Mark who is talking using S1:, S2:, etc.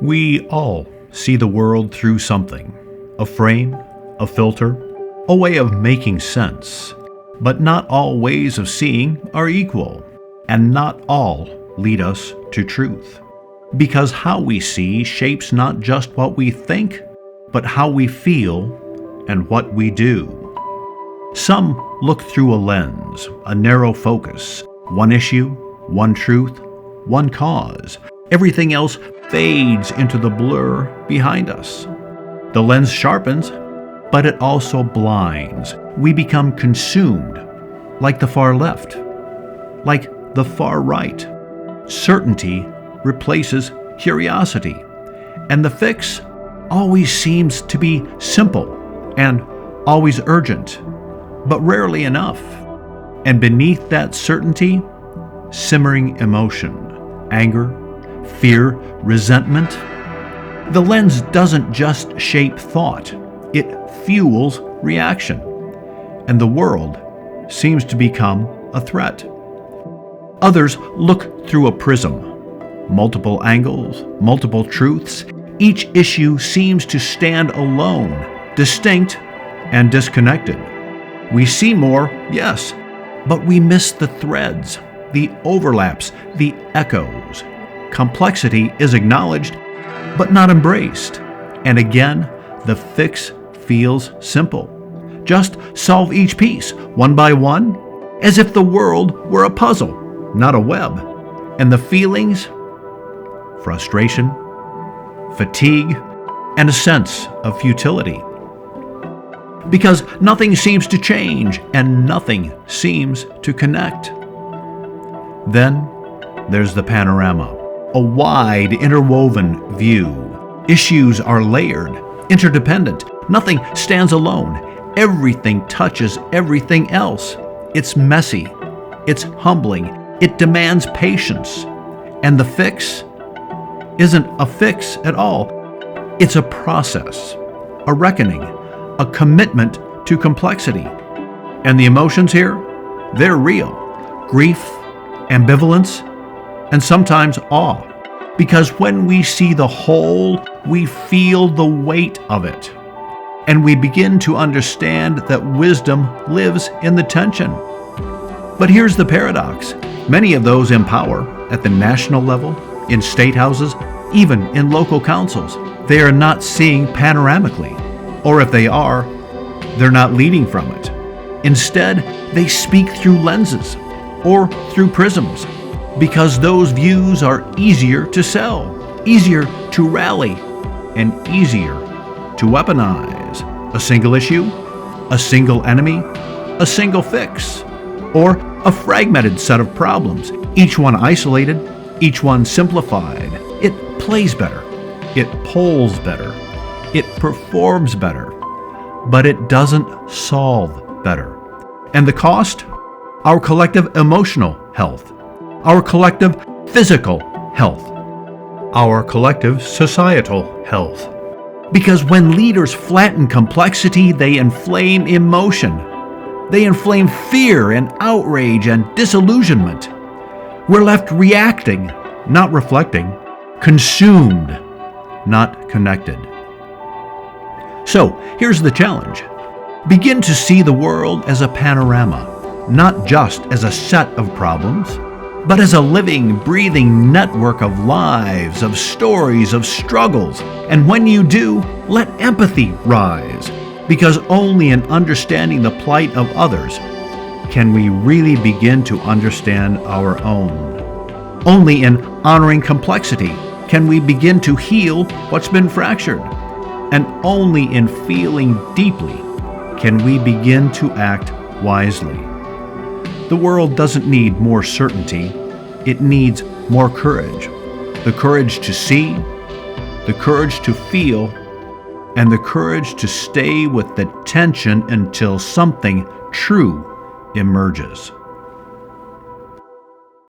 S1: We all see the world through something, a frame, a filter, a way of making sense. But not all ways of seeing are equal, and not all lead us to truth. Because how we see shapes not just what we think, but how we feel and what we do. Some look through a lens, a narrow focus, one issue, one truth, one cause. Everything else fades into the blur behind us. The lens sharpens, but it also blinds. We become consumed, like the far left, like the far right. Certainty replaces curiosity, and the fix always seems to be simple and always urgent, but rarely enough. And beneath that certainty, simmering emotion, anger, fear, resentment. The lens doesn't just shape thought, it fuels reaction, and the world seems to become a threat. Others look through a prism, multiple angles, multiple truths. Each issue seems to stand alone, distinct and disconnected. We see more, yes, but we miss the threads, the overlaps, the echoes. Complexity is acknowledged, but not embraced. And again, the fix feels simple. Just solve each piece, one by one, as if the world were a puzzle, not a web. And the feelings? Frustration, fatigue, and a sense of futility. Because nothing seems to change and nothing seems to connect. Then there's the panorama, a wide, interwoven view. Issues are layered, interdependent. Nothing stands alone. Everything touches everything else. It's messy. It's humbling. It demands patience. And the fix isn't a fix at all. It's a process, a reckoning, a commitment to complexity. And the emotions here, they're real. Grief, ambivalence, and sometimes awe. Because when we see the whole, we feel the weight of it. And we begin to understand that wisdom lives in the tension. But here's the paradox. Many of those in power, at the national level, in state houses, even in local councils, they are not seeing panoramically. Or if they are, they're not leading from it. Instead, they speak through lenses or through prisms, because those views are easier to sell, easier to rally, and easier to weaponize. A single issue, a single enemy, a single fix, or a fragmented set of problems, each one isolated, each one simplified. It plays better, it polls better, it performs better, but it doesn't solve better. And the cost? Our collective emotional health, our collective physical health, our collective societal health. Because when leaders flatten complexity, they inflame emotion. They inflame fear and outrage and disillusionment. We're left reacting, not reflecting, consumed, not connected. So, here's the challenge. Begin to see the world as a panorama, not just as a set of problems, but as a living, breathing network of lives, of stories, of struggles. And when you do, let empathy rise, because only in understanding the plight of others can we really begin to understand our own. Only in honoring complexity can we begin to heal what's been fractured. And only in feeling deeply can we begin to act wisely. The world doesn't need more certainty, it needs more courage. The courage to see, the courage to feel, and the courage to stay with the tension until something true emerges.